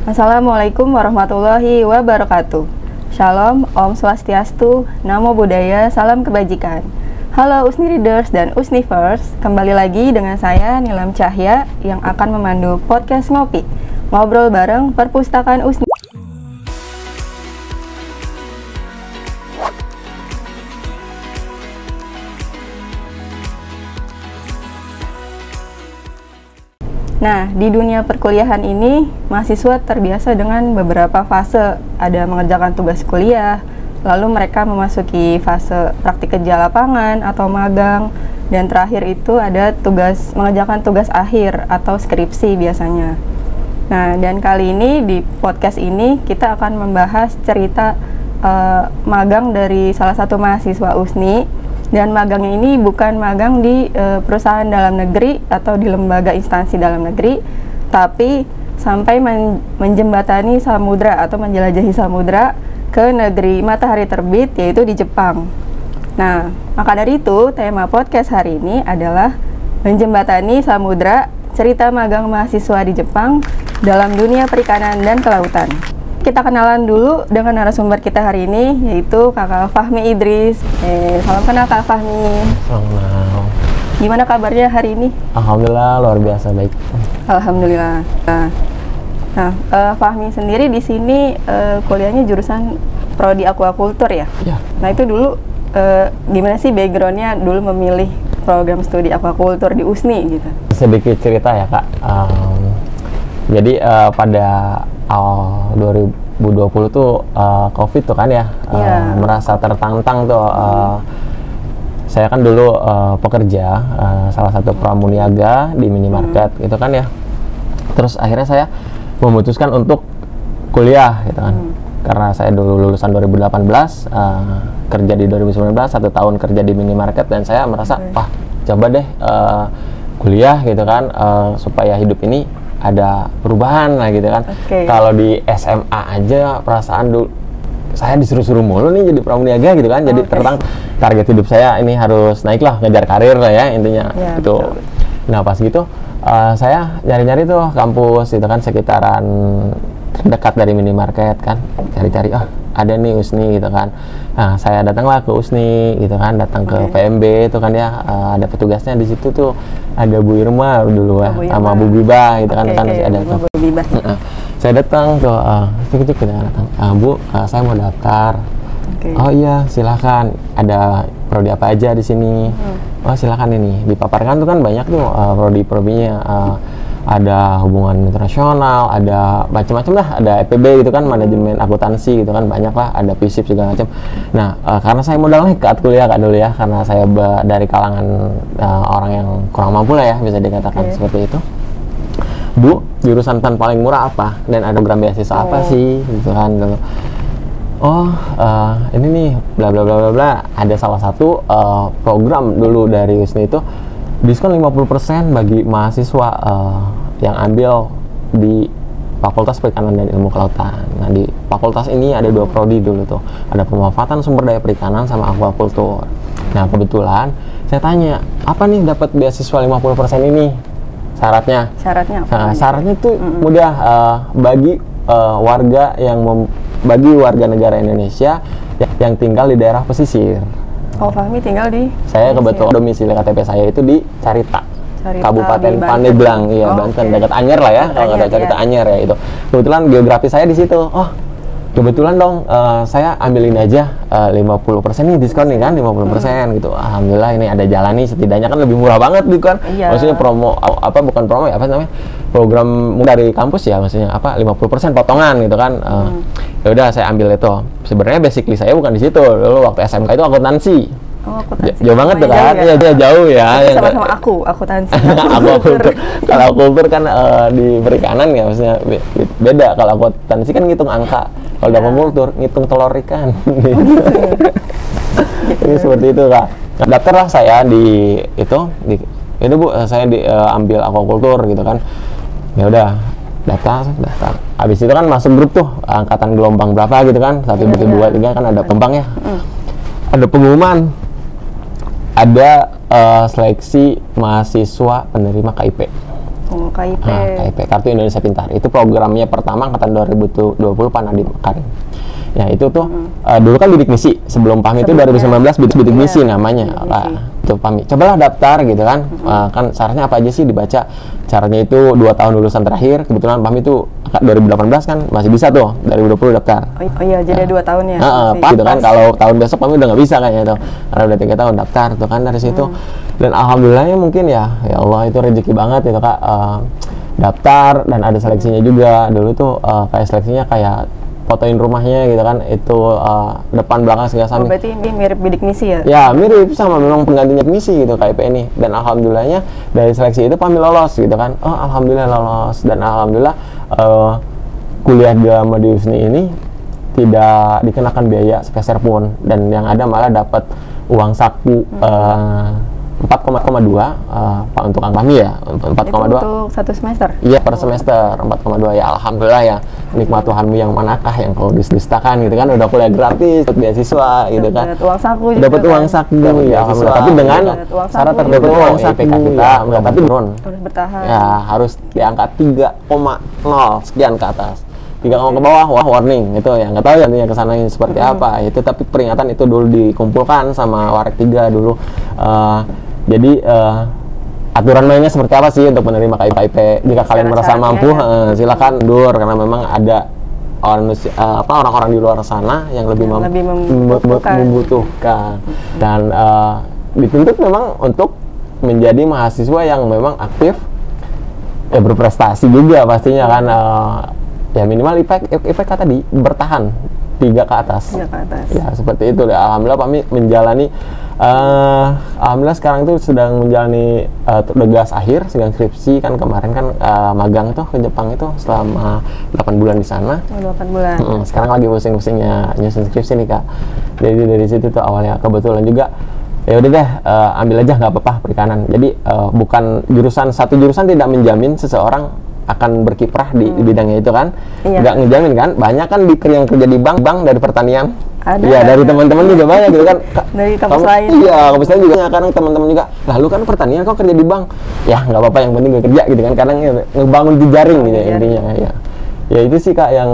Assalamualaikum warahmatullahi wabarakatuh. Shalom, Om Swastiastu, Namo Buddhaya, Salam Kebajikan. Halo Usni Readers dan Usnivers, kembali lagi dengan saya Nilam Cahya yang akan memandu podcast Ngopi, ngobrol bareng Perpustakaan Usni. Nah, di dunia perkuliahan ini, mahasiswa terbiasa dengan beberapa fase. Ada mengerjakan tugas kuliah, lalu mereka memasuki fase praktik kerja lapangan atau magang, dan terakhir itu ada mengerjakan tugas akhir atau skripsi biasanya. Nah, dan kali ini di podcast ini kita akan membahas cerita magang dari salah satu mahasiswa USNI. Dan magangnya ini bukan magang di perusahaan dalam negeri atau di lembaga instansi dalam negeri, tapi sampai menjembatani samudra atau menjelajahi samudra ke negeri matahari terbit, yaitu di Jepang. Nah, maka dari itu tema podcast hari ini adalah menjembatani samudra, cerita magang mahasiswa di Jepang dalam dunia perikanan dan kelautan. Kita kenalan dulu dengan narasumber kita hari ini, yaitu Kakak Fahmi Idris. Salam kenal Kak Fahmi. Salam. Gimana kabarnya hari ini? Alhamdulillah, luar biasa baik. Alhamdulillah. Nah, Fahmi sendiri di sini kuliahnya jurusan Prodi Aquacultur ya? Ya. Nah, itu dulu gimana sih backgroundnya dulu memilih program studi aquacultur di USNI gitu? Sedikit cerita ya Kak. Jadi pada awal 2020 tuh COVID tuh kan ya, merasa tertantang tuh. Saya kan dulu pekerja salah satu pramuniaga di minimarket gitu kan ya. Terus akhirnya saya memutuskan untuk kuliah gitu kan. Karena saya dulu lulusan 2018, kerja di 2019, 1 tahun kerja di minimarket, dan saya merasa, wah coba deh kuliah gitu kan, supaya hidup ini ada perubahan lah gitu kan. Kalau di SMA aja perasaan dulu saya disuruh-suruh mulu nih jadi pramuniaga gitu kan. Jadi target hidup saya ini harus naik lah, ngejar karir lah ya intinya gitu. Betul. Nah pas gitu saya nyari-nyari tuh kampus itu kan sekitaran terdekat dari minimarket kan, cari-cari ada nih USNI gitu kan. Nah saya datanglah ke USNI gitu kan, datang ke PMB itu kan ya, ada petugasnya di situ tuh, ada Bu Irma dulu ya, sama Bu Biba gitu kan, masih ada tuh. Saya datang tuh, cek kita datang, Bu, saya mau daftar. Oh iya silakan, ada prodi apa aja di sini? Oh silakan ini, dipaparkan tuh kan banyak tuh prodi-prodinya. Ada hubungan internasional, ada macam-macam lah, ada EPB gitu kan, manajemen akuntansi gitu kan, banyak lah, ada FISIP segala macam. Nah, karena saya modal nekat kuliah Kak dulu ya, karena saya dari kalangan orang yang kurang mampu lah ya, bisa dikatakan seperti itu. Bu, jurusan paling murah apa? Dan ada program beasiswa apa sih? Gitu kan dulu. Ini nih, bla bla bla bla bla. Ada salah satu program dulu dari USNI itu, diskon 50% bagi mahasiswa yang ambil di Fakultas Perikanan dan Ilmu Kelautan. Nah, di fakultas ini ada 2 prodi dulu tuh. Ada pemanfaatan sumber daya perikanan sama aquacultur. Nah, kebetulan saya tanya, apa nih dapat beasiswa 50% ini? Syaratnya? Syaratnya tuh mudah, bagi bagi warga negara Indonesia yang tinggal di daerah pesisir. Oh, Fahmi tinggal di? Saya kebetulan domisili KTP saya itu di Carita, Kabupaten Pandeglang, iya Banten, dekat Anyer lah ya, kalau nggak ada Carita Anyer ya itu. Kebetulan geografi saya di situ. Oh, kebetulan dong, saya ambil ini aja 50% nih diskon nih kan, 50% gitu. Alhamdulillah ini ada jalan nih, setidaknya kan lebih murah banget gitu kan. Maksudnya promo bukan promo ya, apa namanya? Program dari kampus ya, maksudnya 50% potongan gitu kan. Ya udah saya ambil itu. Sebenarnya basically saya bukan di situ. Dulu waktu SMK itu akuntansi. Akuntansi. Jauh banget tuh kan? Iya, jauh ya. Sama-sama akuntansi. Aquacultur. Kalau aquacultur kan di perikanan ya, maksudnya beda. Kalau akuntansi kan ngitung angka. Kalau di aquacultur ngitung telur ikan. Ini seperti itu Kak. Daftarlah saya di itu, ini Bu, saya ambil aquacultur gitu kan. Ya udah, daftar. Habis itu kan masuk grup tuh, angkatan gelombang berapa gitu kan, 1, 2, 3 kan ada gelombang ya. Ada pengumuman, ada seleksi mahasiswa penerima KIP. Oh, KIP. KIP, Kartu Indonesia Pintar. Itu programnya pertama angkatan 2020 Pak Nadiem Makarim. Ya itu tuh dulu kan bidik misi, sebelum PAMI itu 2019 bidik misi namanya. Itu PAMI. Cobalah daftar gitu kan. Kan syaratnya apa aja sih dibaca. Caranya itu 2 tahun lulusan terakhir. Kebetulan PAMI itu 2018 kan masih bisa tuh, 2020 daftar. Oh iya, jadi 2 tahun ya. Gitu kan, kalau tahun besok PAMI udah nggak bisa kayaknya tuh. Karena udah 3 tahun daftar tuh kan dari situ. Dan alhamdulillahnya mungkin ya Allah itu rezeki banget gitu Kak. Daftar dan ada seleksinya juga. Dulu tuh kayak seleksinya kayak fotoin rumahnya gitu kan, itu depan belakang segala Oh, berarti mirip bidik misi ya? Ya mirip, sama memang penggantinya misi gitu KIP ini. Dan alhamdulillahnya dari seleksi itu PAMI lolos gitu kan. Oh alhamdulillah lolos. Dan alhamdulillah kuliah drama di USNI ini tidak dikenakan biaya sepeser pun, dan yang ada malah dapat uang saku 4,2 Pak untuk kami ya, 4,2 untuk 1 semester? Iya, per semester 4,2 ya. Alhamdulillah ya, nikmat Tuhanmu yang manakah yang kau dustakan gitu kan, udah kuliah gratis, dapat beasiswa gitu kan, dapat uang saku juga, dapat uang saku ya, alhamdulillah. Tapi dengan syarat tertentu uang saku kita tapi turun, harus bertahan ya, harus di angka 3,0 sekian ke atas. 3 ke bawah, wah warning itu ya, nggak tahu ya nantinya kesananya seperti apa itu, tapi peringatan itu dulu dikumpulkan sama Warek 3 dulu. Jadi aturan mainnya seperti apa sih untuk menerima KIP? Jika kalian merasa mampu, silakan mundur, karena memang ada orang-orang di luar sana yang lebih membutuhkan, dan dituntut memang untuk menjadi mahasiswa yang memang aktif, ya berprestasi juga pastinya kan. Ya minimal IPK tadi bertahan 3 ke atas. 3 ke atas. Ya seperti itu. Alhamdulillah kami menjalani, alhamdulillah sekarang itu sedang menjalani tugas akhir, sedang skripsi kan, kemarin kan magang tuh ke Jepang itu selama 8 bulan di sana. 8 bulan. Sekarang lagi pusing-pusingnya nyusun skripsi nih Kak. Jadi dari situ tuh awalnya kebetulan juga ya udah deh, ambil aja nggak apa-apa perikanan. Jadi bukan satu jurusan tidak menjamin seseorang akan berkiprah di bidangnya itu kan. Nggak ngejamin kan, banyak kan yang kerja di bank dari pertanian. Iya, dari teman-teman juga banyak gitu kan. Dari kampus lain. Iya, kampus lain juga. Kadang teman-teman juga, lah lu kan pertanian kok kerja di bank. Ya nggak apa-apa, yang penting gue kerja gitu kan. Kadang ngebangun jejaring gitu intinya ya. Ya itu sih Kak yang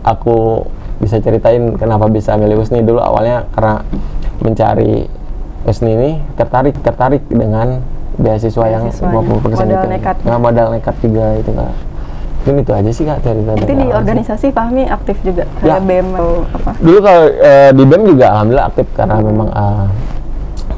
aku bisa ceritain kenapa bisa milih USNI. Dulu awalnya karena mencari USNI ini tertarik dengan beasiswa yang 50% modal nekat. Modal nekat juga itu Kak. Mungkin itu aja sih Kak dari Itu di organisasi Fahmi aktif juga ya. BEM atau apa? Dulu kalau di BEM juga alhamdulillah aktif, karena memang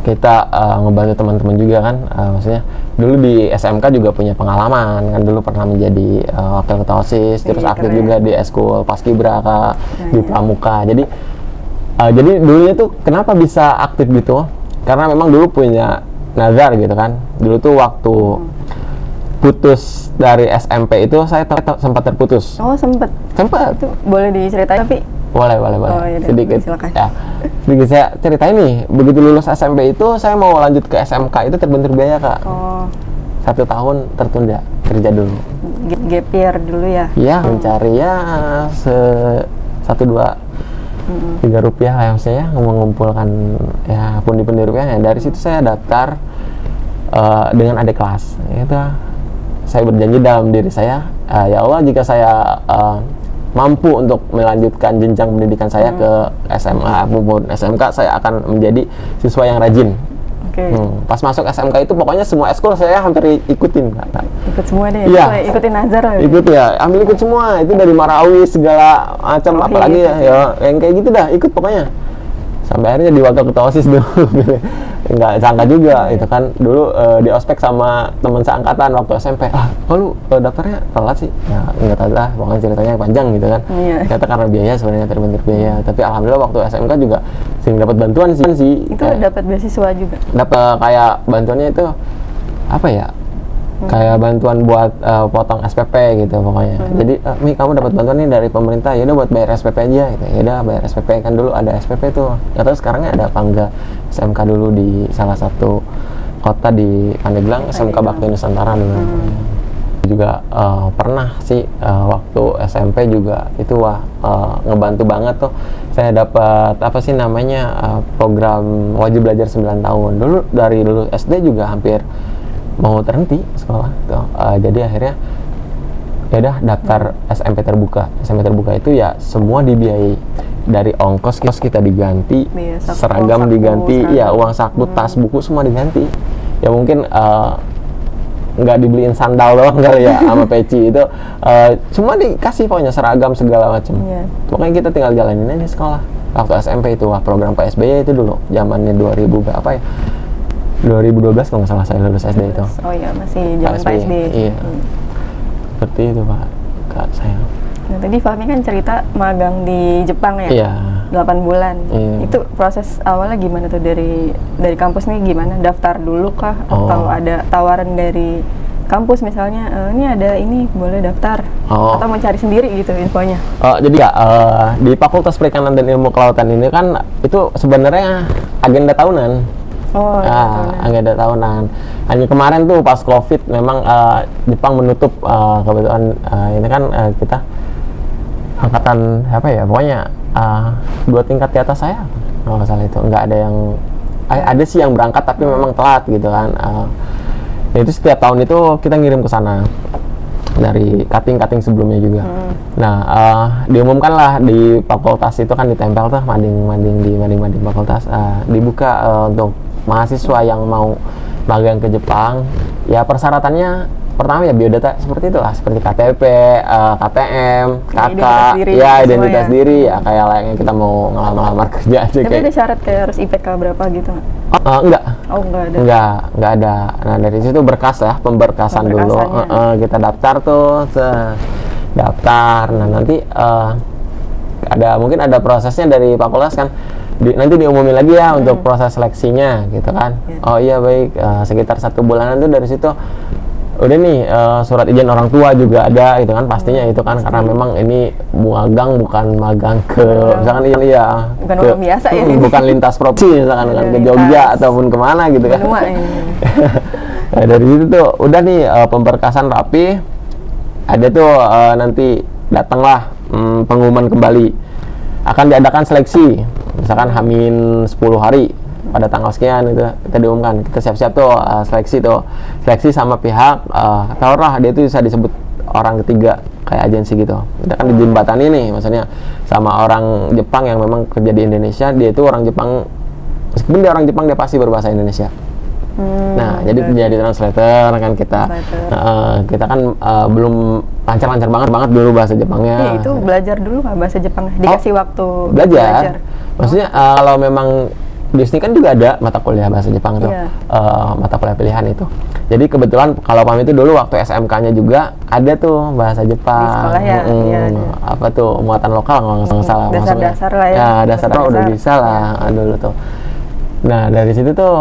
kita ngebantu teman-teman juga kan. Maksudnya dulu di SMK juga punya pengalaman kan, dulu pernah menjadi wakil ketua OSIS, terus aktif juga di Eskul Paskibra Kak, di Pramuka. Jadi dulunya tuh kenapa bisa aktif gitu? Karena memang dulu punya nazar gitu kan. Dulu tuh waktu putus dari SMP itu saya sempat terputus. Oh, sempat. Itu boleh diceritain tapi boleh. Oh, iya, sedikit. Silakan. Ya. Sedikit saya ceritain nih. Begitu lulus SMP itu saya mau lanjut ke SMK itu terbentur biaya Kak. Oh. 1 tahun tertunda kerja dulu. Gap year dulu ya? Iya, mencari ya 1-2 Rp3 lah saya mengumpulkan ya pundi-pundi rupiahnya. Dari situ saya daftar dengan adik kelas. Itu saya berjanji dalam diri saya, ya Allah jika saya mampu untuk melanjutkan jenjang pendidikan saya ke SMA maupun SMK, saya akan menjadi siswa yang rajin. Pas masuk SMK itu pokoknya semua ekskul saya hampir ikutin Kak. Ikut semua deh, ya. Ikutin nazar lah. Ikut ya, ikut semua, itu dari Marawi segala macam, apalagi ya yang kayak gitu dah, ikut pokoknya. Sampai akhirnya di wakil ketua OSIS dulu. Nggak sangka juga itu kan, dulu di ospek sama teman seangkatan waktu SMP. Lu daftarnya telat sih? Ya nggak tahu lah, pokoknya ceritanya panjang gitu kan. Ternyata karena biaya, sebenarnya terbentur biaya. Tapi alhamdulillah waktu SMK juga sering dapat bantuan sih. Itu dapat beasiswa juga? Dapat kayak bantuannya itu apa ya? Kayak bantuan buat potong SPP gitu pokoknya. Jadi Mi kamu dapat bantuan nih dari pemerintah, ya udah buat bayar SPP aja gitu. Ya udah bayar SPP, kan dulu ada SPP tuh. Nggak tahu sekarangnya ada apa enggak. SMK dulu di salah satu kota di Pandeglang, SMK Bakti Nusantara dulu. Juga pernah sih waktu SMP juga itu ngebantu banget tuh. Saya dapat apa sih namanya program wajib belajar 9 tahun. Dulu dari lulus SD juga hampir mau terhenti sekolah tuh. Jadi akhirnya ya udah daftar SMP terbuka. SMP terbuka itu ya semua dibiayai, dari ongkos kita diganti, seragam diganti, ya uang saku, tas, buku semua diganti. Ya mungkin nggak dibeliin sandal doang kali ya sama peci itu, cuma dikasih pokoknya seragam segala macam. Pokoknya kita tinggal jalanin aja sekolah. Waktu SMP itu program PSBY itu dulu zamannya 2000 berapa ya, 2012 kalau nggak salah saya lulus SD itu. Oh iya, masih zaman PSBY. Iya. Seperti itu Pak, Kak saya. Nah tadi Fahmi kan cerita magang di Jepang ya, Iya. 8 bulan. Iya. Itu proses awalnya gimana tuh, dari kampus nih gimana? Daftar dulu kah? Atau ada tawaran dari kampus misalnya, ini ada ini boleh daftar? Atau mencari sendiri gitu infonya? Jadi ya di Fakultas Perikanan dan Ilmu Kelautan ini kan itu sebenarnya agenda tahunan. Agenda tahunan. Hanya kemarin tuh pas COVID memang Jepang menutup, kebetulan ini kan kita angkatan apa ya, pokoknya 2 tingkat di atas saya kalau nggak salah itu nggak ada yang ada sih yang berangkat tapi memang telat gitu kan. Itu setiap tahun itu kita ngirim ke sana dari cutting sebelumnya juga. Nah diumumkan lah di fakultas itu kan ditempel tuh mading fakultas, dibuka untuk mahasiswa yang mau magang ke Jepang. Ya persyaratannya pertama ya biodata seperti itulah, seperti KTP, KTM, KK, identitas diri ya kayak layaknya kita mau ngelamar kerja aja. Tapi ada syarat kayak harus IPK berapa gitu nggak? Enggak. Oh enggak ada. Nah dari situ berkas ya, pemberkasan dulu. Kita daftar tuh, daftar. Nah nanti mungkin ada prosesnya dari fakultas kan. Nanti diumumin lagi ya untuk proses seleksinya gitu kan. Oh iya baik, sekitar 1 bulanan tuh dari situ udah nih surat izin orang tua juga ada gitu kan, pastinya itu kan karena memang ini magang bukan magang ke misalkan bukan orang biasa ya, bukan lintas provinsi misalkan kan ke Jogja ataupun kemana gitu kan. Nah, dari situ tuh udah nih pemberkasan rapi, ada tuh nanti datanglah pengumuman kembali akan diadakan seleksi misalkan H-10 hari pada tanggal sekian itu kita diumumkan, kita siap-siap tuh seleksi sama pihak taruhlah dia itu bisa disebut orang ketiga kayak agensi gitu. Kita kan dijembatani nih maksudnya sama orang Jepang yang memang kerja di Indonesia, dia itu orang Jepang, meskipun dia orang Jepang dia pasti berbahasa Indonesia. Nah jadi menjadi translator kan kita. Kita kan belum lancar banget dulu bahasa Jepangnya. Itu belajar dulu nggak bahasa Jepang? Dikasih waktu belajar. Maksudnya kalau memang di sini kan juga ada mata kuliah bahasa Jepang tuh, mata kuliah pilihan itu. Jadi kebetulan kalau Pam itu dulu waktu SMK-nya juga ada tuh bahasa Jepang. Di sekolah ya? Apa tuh, muatan lokal kalau nggak salah. Dasar-dasar lah ya. Ya dasar udah bisa lah dulu tuh. Nah dari situ tuh,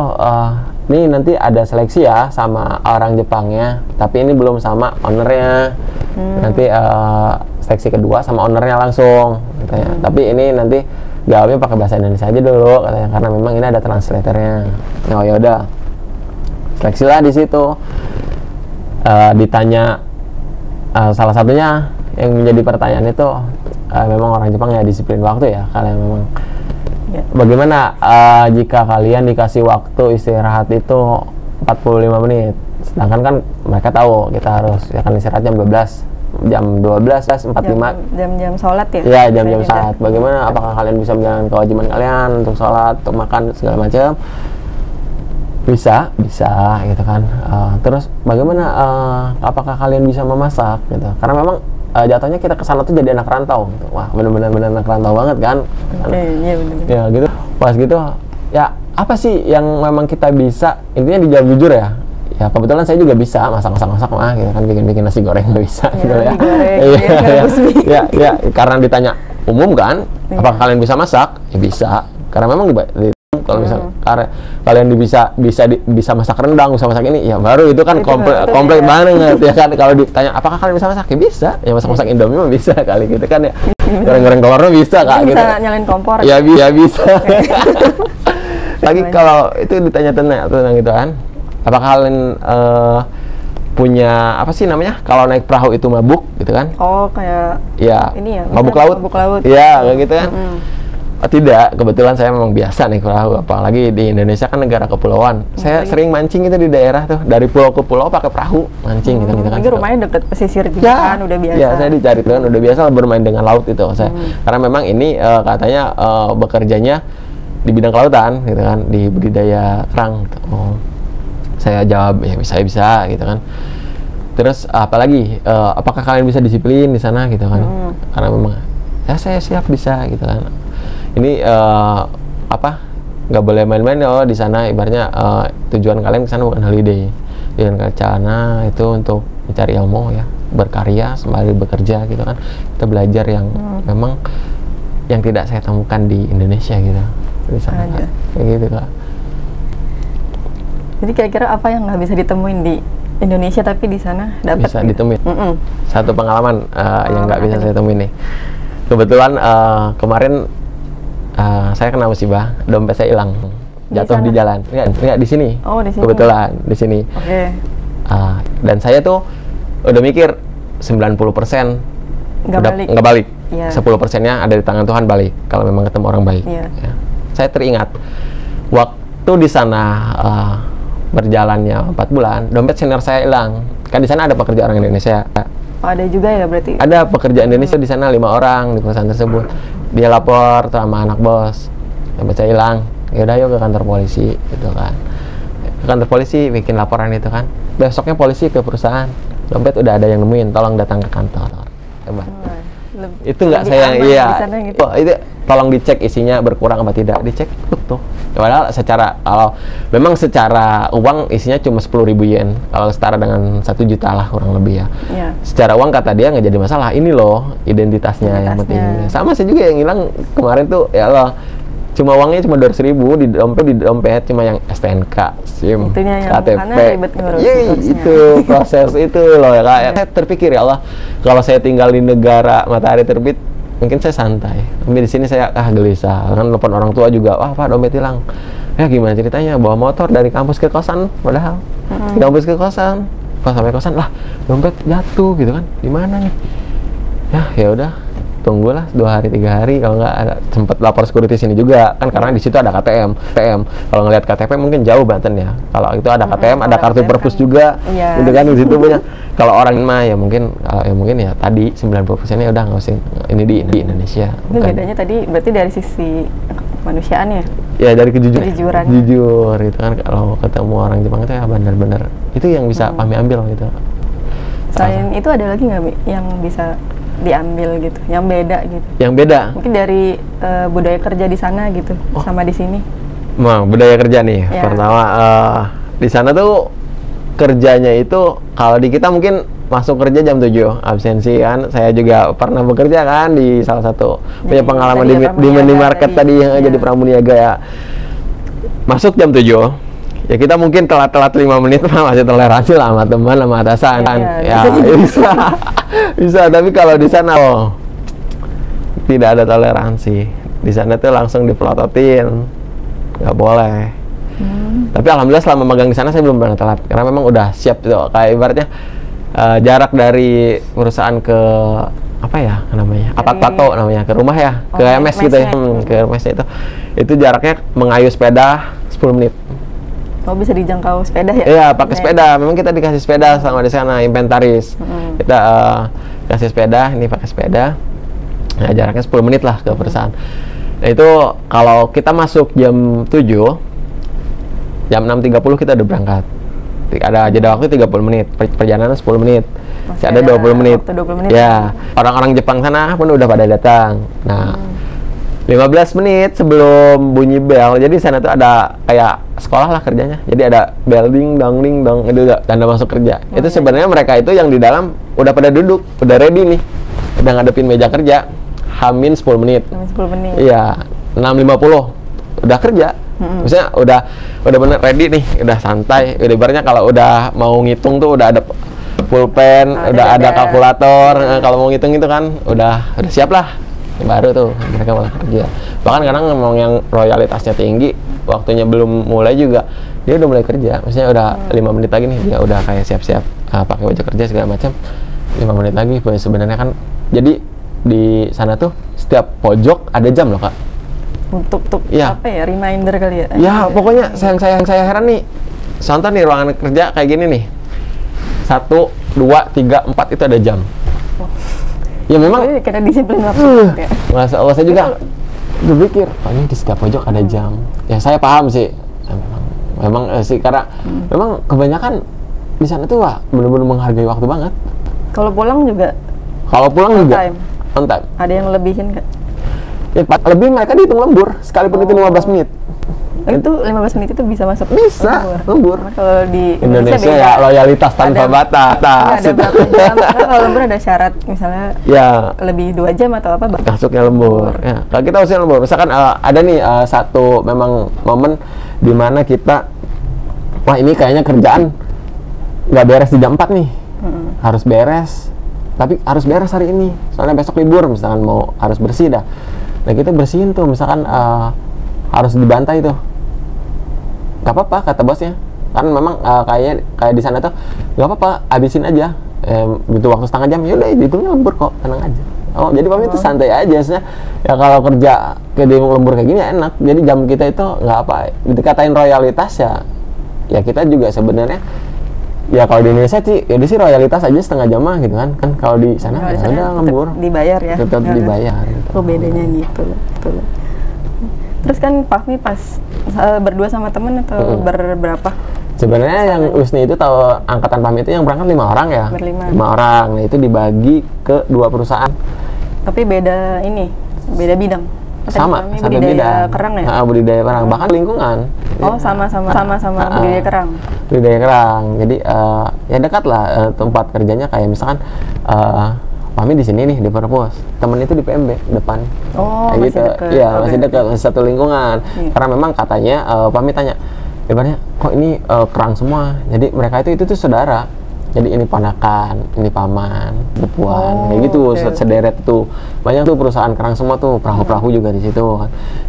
nih nanti ada seleksi ya sama orang Jepangnya, tapi ini belum sama ownernya. Nanti seleksi kedua sama ownernya langsung katanya. Tapi ini nanti jawabnya pakai bahasa Indonesia aja dulu katanya, karena memang ini ada translatornya. Oh ya udah, seleksi lah di situ. Ditanya salah satunya yang menjadi pertanyaan itu memang orang Jepang ya disiplin waktu ya, kalian memang. Bagaimana jika kalian dikasih waktu istirahat itu 45 menit, sedangkan kan mereka tahu kita harus ya kan istirahat jam 12:45 jam sholat ya? Iya, jam-jam sholat. Bagaimana, apakah kalian bisa menjalankan kewajiban kalian untuk sholat, untuk makan segala macam? Bisa gitu kan. Terus bagaimana, apakah kalian bisa memasak gitu? Karena memang jatuhnya kita kesana tuh jadi anak rantau gitu. Wah benar-benar anak rantau banget kan. Iya benar. Ya gitu, pas gitu ya apa sih yang memang kita bisa, intinya dijawab jujur ya. Ya kebetulan saya juga bisa masak mah gitu kan, bikin nasi goreng nggak bisa gitu ya. Ya karena ditanya umum kan, apakah kalian bisa masak? Ya bisa, karena memang kalau misal kalian bisa masak rendang, bisa masak ini, ya baru itu kan komplek banget ya kan. Kalau ditanya apakah kalian bisa masak? Ya bisa, ya masak Indomie mah bisa kali gitu kan ya. Goreng kompornya bisa kak gitu. Bisa nyalain kompor. Ya bisa. Lagi kalau itu ditanya tentang gitu kan, apakah kalian punya apa sih namanya kalau naik perahu itu mabuk gitu kan? Oh kayak ya ini ya, mabuk laut. Mabuk laut. Iya kayak gitu kan. Tidak, kebetulan saya memang biasa nih perahu, apalagi di Indonesia kan negara kepulauan. Saya sering mancing itu di daerah tuh, dari pulau ke pulau pakai perahu mancing gitu kan. Ini rumahnya deket pesisir juga kan, udah biasa. Ya, saya dicari tuh kan, udah biasa lah bermain dengan laut itu saya. Karena memang ini katanya bekerjanya di bidang kelautan gitu kan, di budidaya kerang. Gitu. Oh, saya jawab ya bisa gitu kan. Terus apalagi, apakah kalian bisa disiplin di sana gitu kan? Karena memang ya saya siap bisa gitu kan. Ini nggak boleh main-main di sana, ibaratnya tujuan kalian ke sana bukan holiday. Tujuan ke sana itu untuk mencari ilmu ya, berkarya sembari bekerja gitu kan. Kita belajar yang memang yang tidak saya temukan di Indonesia gitu. Di sana kan. Kayak gitu Kak. Jadi kira-kira apa yang nggak bisa ditemuin di Indonesia tapi di sana dapat? Bisa ditemuin. Satu pengalaman yang nggak bisa saya temuin nih. Kebetulan kemarin saya kena musibah, dompet saya hilang, jatuh di jalan. Enggak di sini. Oh, di sini. Kebetulan di sini. Oke. Dan saya tuh udah mikir 90% nggak balik. Yeah. 10%-nya ada di tangan Tuhan balik. Kalau memang ketemu orang baik. Yeah. Ya. Saya teringat waktu di sana berjalannya 4 bulan, dompet senior saya hilang. Kan di sana ada pekerja orang Indonesia. Oh, ada juga ya berarti? Ada pekerja Indonesia di sana 5 orang di perusahaan tersebut. Dia lapor sama anak bos, dompet saya hilang. Ya udah yuk ke kantor polisi gitu kan. Ke kantor polisi bikin laporan itu kan. Besoknya polisi ke perusahaan, dompet udah ada yang nemuin, tolong datang ke kantor. Hebat. Itu nggak saya gitu. Itu tolong dicek isinya berkurang apa tidak, dicek tuh. Padahal kalau memang secara uang isinya cuma 10.000 yen, kalau setara dengan 1 juta lah kurang lebih ya. Yeah. Secara uang kata dia nggak jadi masalah, ini loh identitasnya yang penting. Sama sih juga yang hilang kemarin tuh, ya Allah, cuma uangnya cuma 200.000 di dompet cuma yang STNK, SIM, KTP. Itu proses itu loh ya Kak. Saya terpikir ya Allah, kalau saya tinggal di negara matahari terbit mungkin saya santai, tapi di sini saya gelisah. Kan telepon orang tua juga, wah Pak dompet hilang. Ya gimana ceritanya? Bawa motor dari kampus ke kosan, padahal di kampus ke kosan, pas sampai kosan lah dompet jatuh gitu kan. Di mana nih? Ya udah, tunggulah 2 hari 3 hari, kalau nggak ada sempat lapor security sini juga kan, karena di situ ada KTM. Kalau ngelihat KTP mungkin jauh Banten ya. Kalau itu ada KTM, ada kartu perpus juga, gitu kan di situ punya. Kalau orang mah ya mungkin ya tadi 90%-nya udah nggak usah ini di Indonesia. Itu bedanya tadi berarti dari sisi kemanusiaan ya? Ya dari kejujuran. Jujur gitu kan, kalau ketemu orang Jepang itu ya benar-benar itu yang bisa kami ambil gitu. Selain itu ada lagi nggak yang bisa diambil gitu, yang beda gitu? Yang beda? Mungkin dari budaya kerja di sana gitu, sama di sini. Budaya kerja nih, pertama di sana tuh kerjanya itu, kalau di kita mungkin masuk kerja jam 7, absensi kan. Saya juga pernah bekerja kan di salah satu punya pengalaman di minimarket tadi yang jadi pramuniaga ya. Masuk jam 7. Ya kita mungkin telat-telat 5 menit masih toleransi lah sama teman, sama atasan kan. Bisa. Tapi kalau di sana tidak ada toleransi. Di sana tuh langsung dipelototin, nggak boleh. Tapi alhamdulillah selama megang di sana saya belum pernah telat, karena memang udah siap tuh. Kayak ibaratnya jarak dari perusahaan ke apa ya namanya, Pato namanya, ke rumah ya, ke MS gitu ya, ke MS itu jaraknya mengayuh sepeda 10 menit. Oh, bisa dijangkau sepeda ya? Iya, pakai sepeda. Memang kita dikasih sepeda sama di sana, inventaris. Kita kasih sepeda, ini pakai sepeda. Nah, jaraknya 10 menit lah ke perusahaan. Nah, itu kalau kita masuk jam 7, jam 6.30 kita udah berangkat. Ada jeda waktu 30 menit, perjalanan 10 menit. Masih ada 20 menit. 20 menit. Ya, orang-orang Jepang sana pun udah pada datang. Nah, 15 menit sebelum bunyi bel. Jadi sana tuh ada kayak sekolah lah kerjanya. Jadi ada bel ding dong itu tanda masuk kerja. Itu sebenarnya mereka itu yang di dalam udah pada duduk, udah ready nih. Udah ngadepin meja kerja. Hamin 10 menit. 10 menit. Iya, 6.50 udah kerja. Maksudnya udah bener ready nih, udah santai. Udah ibaratnya kalau udah mau ngitung tuh udah ada pulpen, udah ada kalkulator. Kalau mau ngitung itu kan udah siap lah. Baru tuh mereka malah kerja. Bahkan kadang ngomong yang royalitasnya tinggi, waktunya belum mulai juga dia udah mulai kerja. Maksudnya udah 5 menit lagi nih dia udah kayak siap-siap pakai baju kerja segala macam. 5 menit lagi sebenarnya kan. Jadi di sana tuh setiap pojok ada jam loh Kak. untuk ya. apa ya, reminder kali ya? Ya pokoknya saya heran nih, contoh nih ruangan kerja kayak gini nih, 1, 2, 3, 4 itu ada jam. Ya memang karena disiplin waktu ya. Masya Allah, saya juga berpikir, oh ini di setiap pojok ada jam. Ya saya paham sih, memang sih karena memang kebanyakan di sana tuh benar-benar menghargai waktu banget. Kalau pulang juga? Kalau pulang juga time. On time. Ada yang lebihin nggak? Ya, lebih mereka dihitung lembur, sekalipun itu 15 menit. Itu 15 menit itu bisa masuk? Bisa, lembur. Kalau di Indonesia ya loyalitas tanpa batas. Ada berapa jam? Karena kalau lembur ada syarat, misalnya ya lebih 2 jam atau apa? Masuknya lembur. Ya, kalau kita usia lembur, misalkan ada nih satu memang momen di mana kita, wah ini kayaknya kerjaan nggak beres di jam 4 nih, harus beres. Tapi harus beres hari ini, soalnya besok libur, misalkan mau harus bersih dah. Nah kita bersihin tuh, misalkan harus dibantai tuh, nggak apa-apa kata bosnya, kan memang kayak di sana tuh nggak apa-apa, habisin aja, butuh waktu setengah jam, yaudah dihitungnya lembur kok, tenang aja. Oh jadi Pami itu santai aja, sebenarnya ya kalau kerja kayak di lembur kayak gini enak. Jadi jam kita itu nggak apa, dikatain royalitas ya kita juga sebenarnya. Ya kalau di Indonesia sih, ya di sini royalitas aja setengah jam mah gitu kan. Kan kalau di sana ya udah lembur. Dibayar ya. Tetap dibayar. Gitu. Oh bedanya gitu loh. Terus kan Fahmi pas berdua sama temen atau berberapa? Sebenarnya yang USNI itu tahu angkatan Fahmi itu yang berangkat 5 orang ya. 5 orang. Nah itu dibagi ke 2 perusahaan. Tapi beda bidang. Sama budidaya kerang ya? Budidaya kerang, bahkan lingkungan. Oh sama budidaya kerang. Budidaya kerang. Jadi ya dekat lah tempat kerjanya, kayak misalkan Fahmi di sini nih di Perpus, temen itu di PMB depan. Oh, kayak gitu. Iya, masih dekat, masih satu lingkungan. Iya. Karena memang katanya Fahmi tanya, ibaratnya kok ini kerang semua. Jadi mereka itu tuh saudara. Jadi ini ponakan, ini paman, depuan, kayak gitu, sederet tuh. Banyak tuh perusahaan kerang semua tuh, perahu-perahu juga di situ.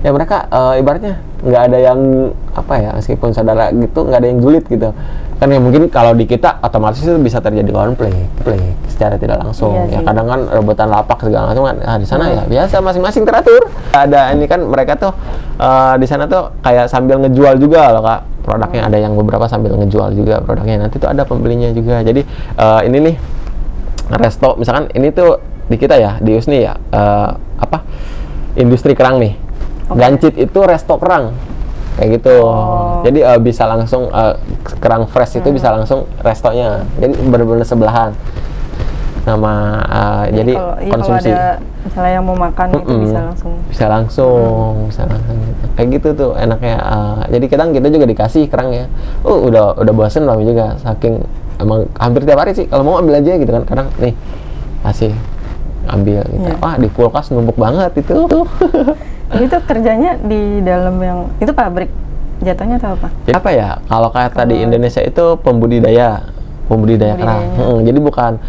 Ya mereka ibaratnya nggak ada yang apa ya, meskipun saudara gitu nggak ada yang julid gitu. Kan ya mungkin kalau di kita otomatis itu bisa terjadi konflik secara tidak langsung. Iya, ya kadang kan rebutan lapak segala macam kan. Di sana ya biasa masing-masing teratur. Ada ini kan mereka tuh di sana tuh kayak sambil ngejual juga loh Kak. Produknya ada yang beberapa sambil ngejual juga produknya, nanti tuh ada pembelinya juga. Jadi ini nih resto, misalkan ini tuh di kita ya, di USNI ya, industri kerang nih. Gancit itu resto kerang kayak gitu. Jadi bisa langsung kerang fresh itu bisa langsung restonya, jadi benar-benar sebelahan sama jadi konsumsi. Kalau ada misalnya yang mau makan itu bisa langsung gitu. Kayak gitu tuh enaknya. Jadi kita juga dikasih kerang ya. Udah bosen lah juga, saking emang hampir tiap hari sih kalau mau ambil aja gitu kan. Kadang nih kasih ambil gitu. Wah di kulkas numpuk banget itu. Itu kerjanya di dalam yang itu pabrik jatuhnya atau apa? Jadi apa ya? Kalau kata di Indonesia itu pembudidaya kerang. Jadi bukan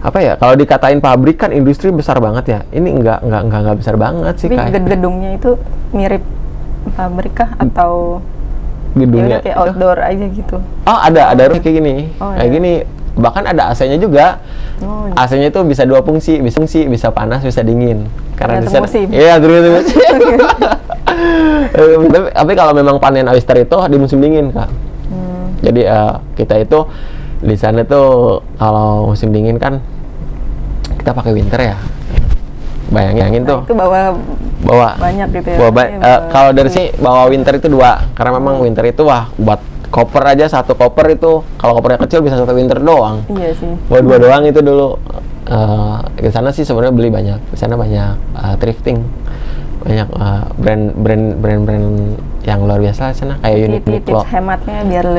apa ya, kalau dikatain pabrik kan industri besar banget ya, ini enggak besar banget sih. Tapi gedungnya itu mirip pabrik kah atau gedungnya kayak outdoor aja gitu? Ada kayak gini, gini, bahkan ada AC-nya juga. AC-nya itu bisa 2 fungsi, bisa panas bisa dingin, karena bisa iya terus. Tapi kalau memang panen oyster itu di musim dingin Kak. Jadi kita itu di sana tuh kalau musim dingin kan kita pakai winter ya. Bayangin tuh. Itu bawa banyak gitu ya. Kalau dari sini bawa winter itu 2, karena memang winter itu buat koper aja, 1 koper itu kalau kopernya kecil bisa 1 winter doang. Iya sih. Buat 2 doang itu dulu. Di sana sih sebenarnya beli banyak. Di sana banyak thrifting. Banyak brand yang luar biasa di sana, kayak Uniqlo. Hematnya biar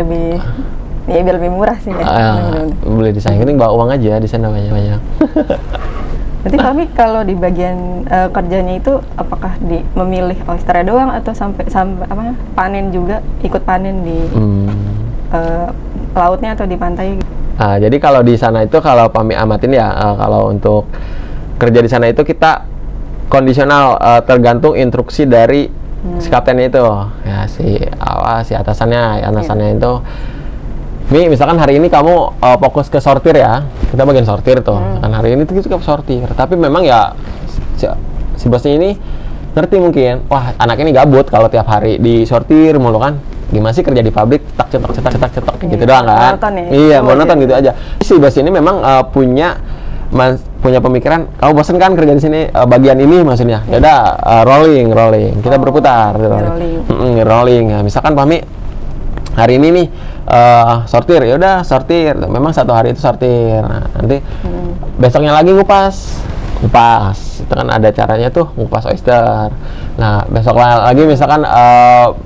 lebih murah sih ya. Boleh disayangin, bawa uang aja di sana banyak. Berarti Fahmi kalau di bagian kerjanya itu apakah memilih oyster doang atau sampai panen juga, ikut panen di lautnya atau di pantai? Jadi kalau di sana itu kalau Fahmi amatin ya, kalau untuk kerja di sana itu kita kondisional, tergantung instruksi dari si kaptennya itu ya, si atasannya itu. Misalkan hari ini kamu fokus ke sortir ya, kita bagian sortir tuh. Kan hari ini tuh kita sortir. Tapi memang ya si bosnya ini ngerti mungkin, wah anak ini gabut kalau tiap hari disortir mulu kan. Gimana sih kerja di pabrik, cetak gitu doang kan? Monoton ya? Iya, monoton gitu aja. Si bos ini memang punya pemikiran, kamu bosan kan kerja di sini, bagian ini maksudnya. Ya udah rolling, kita berputar, rolling. Ya, misalkan Fahmi hari ini nih sortir, ya udah sortir. Memang satu hari itu sortir. Nah, nanti besoknya lagi ngupas. Itu kan ada caranya tuh, ngupas oyster. Nah besok lagi misalkan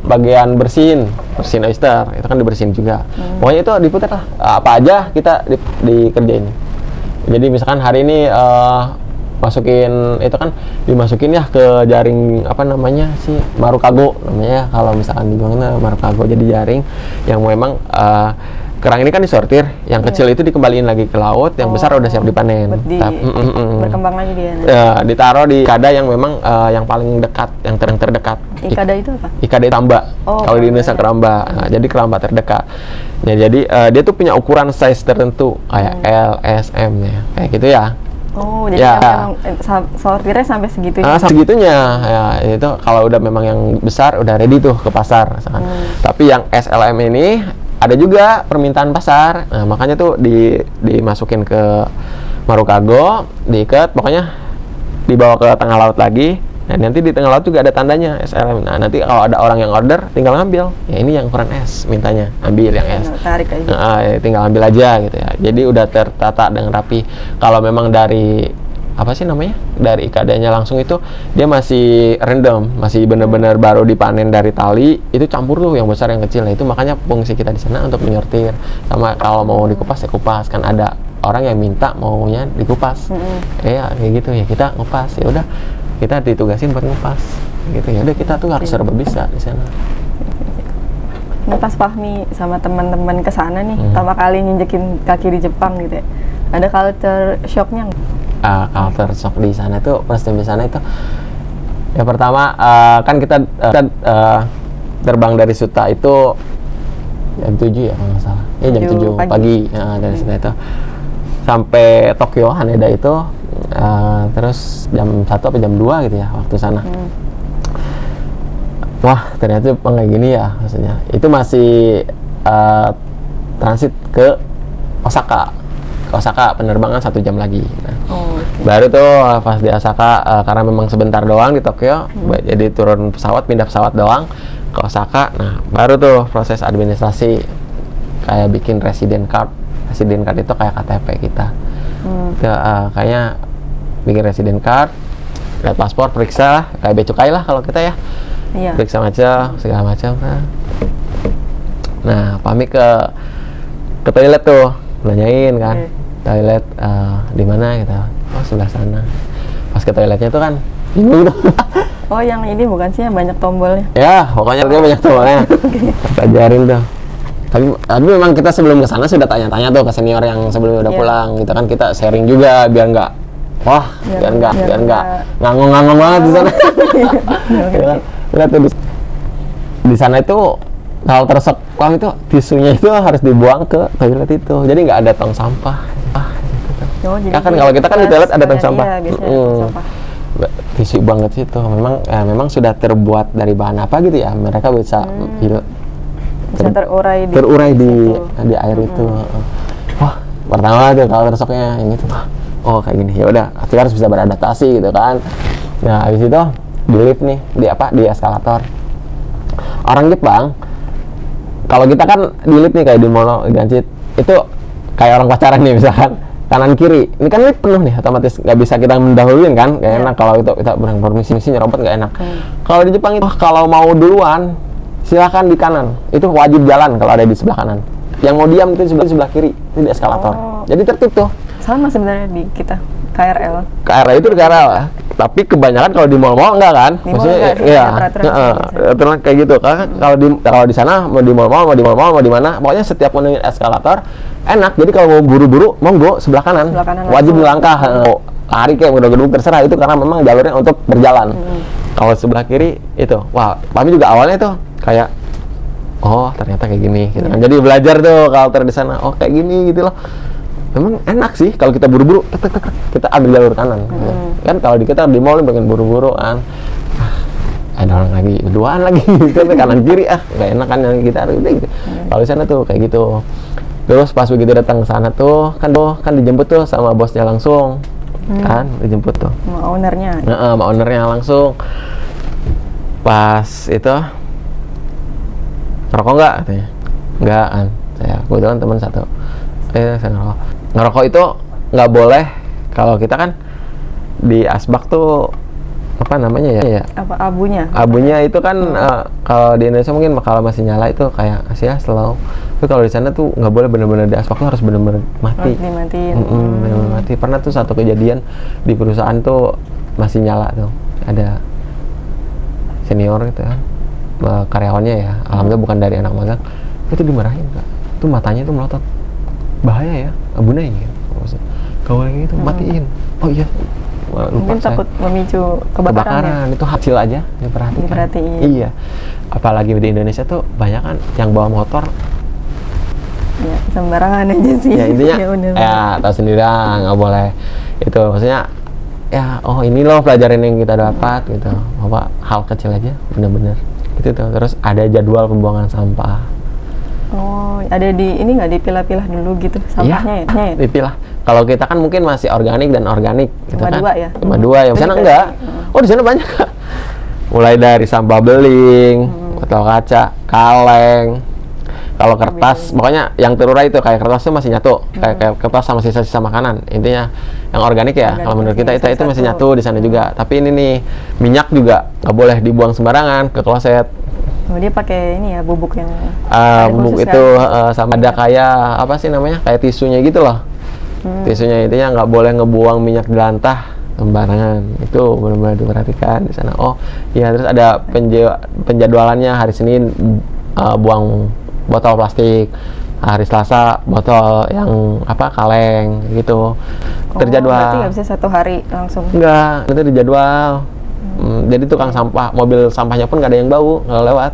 bagian bersihin oyster, itu kan dibersihin juga. Pokoknya itu diputar lah, apa aja kita dikerjain. Jadi misalkan hari ini masukin, itu kan dimasukin ya ke jaring, apa namanya sih, marukago namanya ya, kalau misalkan di Jogja marukago. Jadi jaring yang memang kerang ini kan disortir, yang kecil itu dikembaliin lagi ke laut, yang besar udah siap dipanen. Berkembang lagi dia. Ya, ditaruh di ikada yang memang yang paling dekat, yang terdekat. Ikada itu apa? Ikada tamba. Kalau di Indonesia keramba. Nah, jadi keramba terdekat. Ya, jadi dia tuh punya ukuran size tertentu kayak L, S, M ya, kayak gitu ya. Oh, jadi memang sortirnya sampai segitunya. Segitunya, ya itu kalau udah memang yang besar udah ready tuh ke pasar. Tapi yang SLM ini ada juga permintaan pasar, nah, makanya tuh dimasukin ke marukago, diikat, pokoknya dibawa ke tengah laut lagi. Nah nanti di tengah laut juga ada tandanya SLM. Nah nanti kalau ada orang yang order, tinggal ngambil. Ya ini yang ukuran S, mintanya ambil yang S. Tarik aja. Ya, tinggal ambil aja gitu ya. Jadi udah tertata dengan rapi. Kalau memang dari apa sih namanya, dari ikadanya langsung itu dia masih random, masih benar-benar baru dipanen dari tali, itu campur tuh yang besar yang kecil. Nah itu makanya fungsi kita di sana untuk menyortir, sama kalau mau dikupas ya kupas, kan ada orang yang minta maunya dikupas. Ya kayak gitu ya, kita ngupas, ya udah kita ditugasin buat ngupas gitu ya. Udah kita tuh harus serba bisa di sana. Ini pas Fahmi sama teman-teman ke sana nih, pertama kali nginjekin kaki di Jepang gitu ya, ada culture shocknya nggak? Culture shock di sana itu, di sana itu ya pertama kan kita terbang dari Suta itu jam 7 ya kalau nggak salah, ya jam 7 pagi. Dari sana itu sampai Tokyo Haneda itu terus jam 1 atau jam 2 gitu ya waktu sana. Wah ternyata Jepang kayak gini ya, maksudnya itu masih transit ke Osaka. Penerbangan 1 jam lagi. Nah, baru tuh pas di Osaka, karena memang sebentar doang di Tokyo, jadi turun pesawat, pindah pesawat doang ke Osaka. Nah baru tuh proses administrasi, kayak bikin resident card itu kayak KTP kita. Kayaknya bikin resident card, lihat paspor, periksa kayak bea cukai lah kalau kita ya. Periksa macam segala macam. Nah Fahmi ke toilet tuh, nanyain kan toilet di mana gitu. Oh sebelah sana. Pas ke toiletnya tuh kan bingung tuh. Oh yang ini bukan sih yang banyak tombolnya? Ya pokoknya dia banyak tombolnya. Kita ajarin tuh. Tapi memang kita sebelum ke sana sudah tanya-tanya tuh ke senior yang sebelumnya udah pulang gitu kan, kita sharing juga biar nggak ngangong-ngangong banget di sana. Lihat tuh di sana itu hal tersok itu tisunya itu harus dibuang ke toilet itu, jadi nggak ada tong sampah. Jadi kan kalau kita kan di toilet ada tong sampah. Tisu banget sih itu, memang sudah terbuat dari bahan apa gitu ya, mereka bisa terurai di air itu. Wah pertama tuh kalau tersoknya yang itu, oh kayak gini, ya udah kita harus bisa beradaptasi gitu kan. Nah habis itu di lift nih, di eskalator. Orang Jepang, kalau kita kan di lift nih kayak di mall, di Gansit, itu kayak orang pacaran nih misalkan, kanan kiri. Ini kan lift penuh nih, otomatis nggak bisa kita mendahuluin kan, nggak enak kalau itu kita bermisi nyerobot, nggak enak. Kalau di Jepang itu kalau mau duluan silakan di kanan, itu wajib jalan kalau ada di sebelah kanan. Yang mau diam itu di sebelah kiri, itu di eskalator. Jadi tertib tuh. Sama sebenarnya di kita KRL itu di KRL, tapi kebanyakan kalau di mall-mall enggak kan? Maksudnya iya, aturan kayak gitu. Karena kalau di sana mau di mall-mall, mau di mana, pokoknya setiap menuju eskalator enak. Jadi kalau mau buru-buru, monggo sebelah kanan wajib melangkah, lari kayak gedung-gedung terserah, itu karena memang jalurnya untuk berjalan. Kalau sebelah kiri itu, wah, kami juga awalnya tuh kayak, oh ternyata kayak gini, gitu kan. Jadi belajar tuh culture di sana, oh kayak gini gitu loh. Memang enak sih kalau kita buru-buru, kita ambil jalur kanan. Gitu. Kan kalau di kita di mall pengen buru-buru kan, ada orang lagi duaan lagi gitu kanan kiri nggak enak kan yang kita udah gitu. Kalau di sana tuh kayak gitu. Terus pas begitu datang ke sana tuh kan dijemput tuh sama bosnya langsung. Kan dijemput tuh sama ownernya. sama ownernya langsung. Pas itu ngerokok nggak katanya? Nggak kan, saya kebetulan teman satu saya ngerokok itu nggak boleh. Kalau kita kan di asbak tuh apa namanya ya apa abunya itu kan kalau di Indonesia mungkin kalau masih nyala itu kayak slow, tapi kalau di sana tuh nggak boleh, bener-bener di asbak tuh harus bener-bener mati. Dimatiin. Bener-bener mati. Pernah tuh satu kejadian di perusahaan tuh masih nyala tuh, ada senior gitu kan, karyawannya ya, alhamdulillah bukan dari anak magang, itu dimarahin Kak, itu matanya tuh melotot, bahaya ya, abuna ini kalau yang itu matiin. Oh iya, mungkin takut memicu kebakaran ya? Itu hasil aja diperhatiin. Iya, apalagi di Indonesia tuh banyak kan yang bawa motor ya sembarangan aja sih ya intinya ya tahu sendiri nggak boleh itu, maksudnya ya ini loh pelajaran yang kita dapat gitu, apa hal kecil aja bener-bener itu tuh. Terus ada jadwal pembuangan sampah. Oh, ada di ini nggak dipilah-pilah dulu gitu sampahnya ya? Dipilah. Kalau kita kan mungkin masih organik dan organik gitu kan. Cuma dua ya. Di sana enggak. Oh, di sana banyak Kak. Mulai dari sampah beling, botol kaca, kaleng. Kalau kertas, pokoknya yang terurai itu kayak kertas itu masih nyatu, kayak kertas sama sisa-sisa makanan. Intinya yang organik ya. Kalau menurut kita itu masih nyatu di sana juga. Tapi ini nih minyak juga nggak boleh dibuang sembarangan ke kloset. Oh, dia pakai ini ya bubuk yang bubuk itu sama ada kayak apa sih namanya, kayak tisunya gitu loh. Tisunya intinya nggak boleh ngebuang minyak di lantah sembarangan. Itu benar-benar diperhatikan di sana. Oh iya, terus ada penjadwalannya hari Senin buang botol plastik, hari Selasa botol yang kaleng gitu. Terjadwal. Berarti nggak bisa satu hari langsung? Enggak, itu dijadwal. Jadi tukang sampah, mobil sampahnya pun nggak ada yang bau kalau lewat.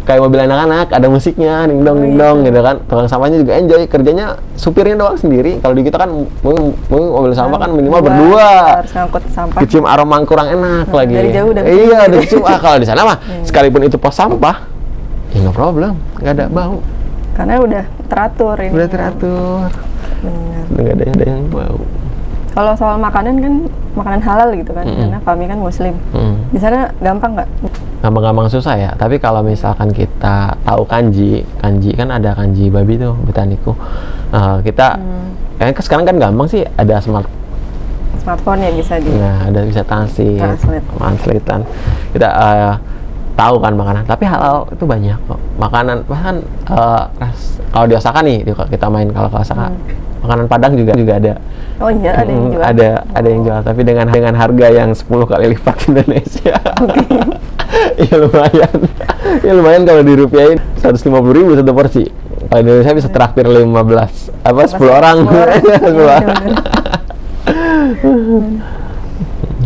Kayak mobil anak-anak, ada musiknya, ding dong gitu kan. Tukang sampahnya juga enjoy, kerjanya supirnya doang sendiri. Kalau di kita kan mungkin mobil sampah kan minimal berdua. Harus ngangkut sampah. Kecium aroma kurang enak lagi. Dari jauh udah. Iya, udah kecium. Kalau di sana mah sekalipun itu pos sampah, ya no problem, nggak ada bau. Karena udah teratur ini. Udah teratur. Benar. Nggak ada yang bau. Kalau soal makanan kan makanan halal gitu kan, karena kami kan muslim. Di sana gampang nggak? Gampang-gampang susah ya. Tapi kalau misalkan kita tahu kanji kan ada kanji babi tuh, botaniku. Kita sekarang kan gampang sih, ada smartphone ya bisa di. Nah, ada bisa translatean. Kita tahu kan makanan. Tapi halal itu banyak kok. Makanan bahkan kalau di Osaka nih, kita main kalau ke Osaka. Makanan Padang juga ada. Oh iya, ada yang jual. Ada yang jual, tapi dengan harga yang 10 kali lipat Indonesia. Iya lumayan kalau dirupiahin 150.000 satu porsi. Kalau di Indonesia bisa traktir 10 orang. 10 orang.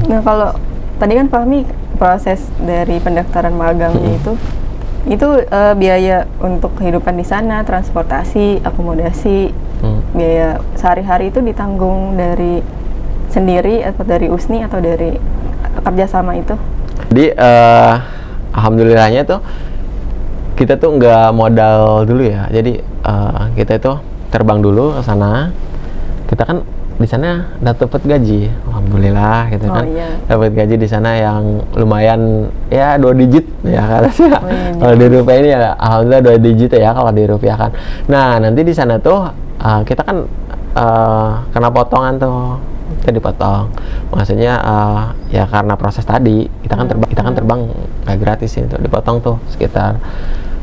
Nah, kalau tadi kan Fahmi proses dari pendaftaran magangnya itu biaya untuk kehidupan di sana, transportasi, akomodasi, biaya sehari-hari itu ditanggung dari sendiri atau dari USNI atau dari kerjasama itu? Jadi alhamdulillahnya tuh kita tuh nggak modal dulu ya. Jadi kita itu terbang dulu ke sana. Kita kan di sana dapat gaji, alhamdulillah gitu kan. Dapat gaji di sana yang lumayan ya 2 digit ya karena kalau di rupiah ini ya alhamdulillah 2 digit ya kalau dirupiahkan. Nah nanti di sana tuh kita kan kena potongan tuh, kita dipotong. Maksudnya ya karena proses tadi kita kan terbang nggak gratis itu, dipotong tuh sekitar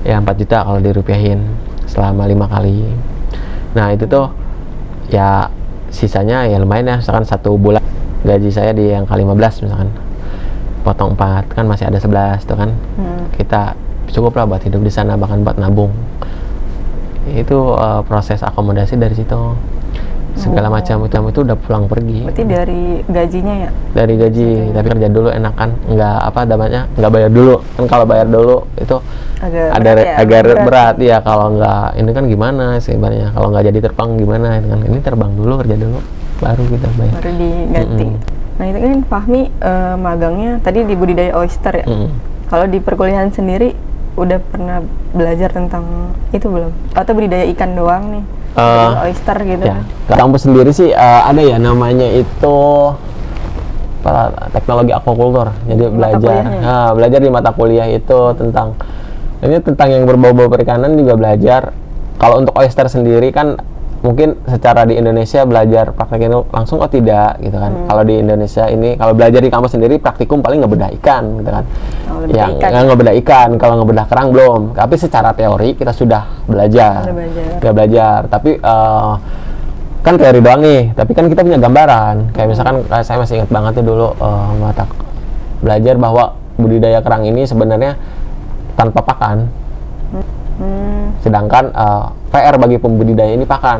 ya 4 juta kalau dirupiahin selama 5 kali. Nah itu tuh ya sisanya ya lumayan ya, misalkan 1 bulan gaji saya di yang kali 15 misalkan, potong 4 kan masih ada 11 tuh kan. Kita cukup lah buat hidup di sana, bahkan buat nabung. Itu proses akomodasi dari situ, segala macam itu udah pulang pergi. Berarti dari gajinya ya? Dari gaji, tapi kerja dulu enak kan, nggak bayar dulu kan. Kalau bayar dulu itu agak berat ya. Kalau nggak ini kan gimana sih sebenarnya, kalau nggak jadi terbang gimana kan. Ini terbang dulu, kerja dulu, baru kita bayar, baru diganti. Nah itu kan Fahmi magangnya tadi di budidaya oyster ya. Kalau di perkuliahan sendiri udah pernah belajar tentang itu belum? Atau budidaya ikan doang nih? Oyster gitu. Ya, kampus sendiri sih ada ya namanya itu teknologi aquaculture. Jadi belajar di mata kuliah itu tentang yang berbau-bau perikanan juga belajar. Kalau untuk oyster sendiri kan mungkin secara di Indonesia belajar praktekin langsung tidak gitu kan. Kalau di Indonesia ini kalau belajar di kampus sendiri praktikum paling ngebedah ikan gitu kan. Ngebedah ikan, kalau ngebedah kerang belum. Tapi secara teori kita sudah belajar. Tapi kan teori doang nih, tapi kan kita punya gambaran. Kayak misalkan saya masih ingat banget tuh dulu mata belajar bahwa budidaya kerang ini sebenarnya tanpa pakan. Sedangkan PR bagi pembudidaya ini pakan.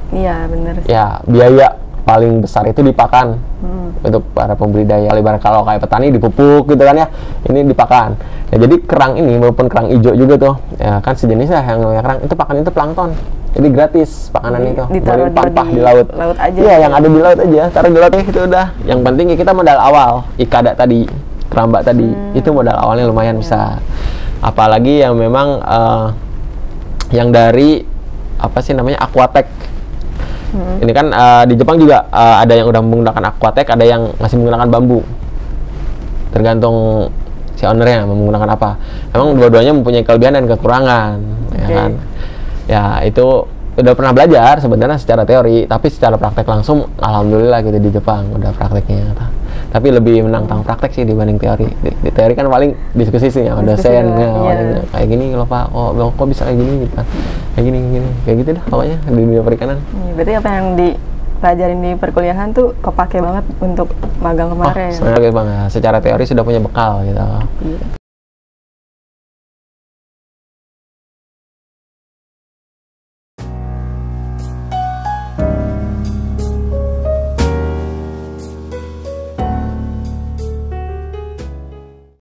Iya, benar. Ya, biaya paling besar itu di pakan untuk para pembudidaya. Ibarat kalau kayak petani dipupuk gitu kan ya, ini di pakan. Ya, jadi kerang ini maupun kerang hijau juga tuh, ya kan sejenisnya yang namanya kerang itu pakan itu plankton. Jadi gratis pakanan itu. Ditaruh di laut. Laut aja. Iya, yang ada di laut aja, taruh di laut itu udah. Yang penting ya kita modal awal, ikada tadi, keramba tadi, itu modal awalnya lumayan besar. Apalagi yang memang yang dari apa sih namanya aquatek. Ini kan di Jepang juga ada yang udah menggunakan aquatek, ada yang masih menggunakan bambu. Tergantung si ownernya menggunakan apa. Emang dua-duanya mempunyai kelebihan dan kekurangan, ya kan. Ya itu udah pernah belajar sebenarnya secara teori, tapi secara praktek langsung alhamdulillah gitu di Jepang udah prakteknya. Tapi lebih menantang praktek sih dibanding teori. Di teori kan paling diskusi sih sama dosen, kayak gini loh Pak, kok bisa kayak gini gitu kan, kayak gitu dah pokoknya di dunia perikanan. Berarti apa yang dipelajarin di perkuliahan tuh kepake banget untuk magang kemarin. Sangat banget. Secara teori sudah punya bekal gitu.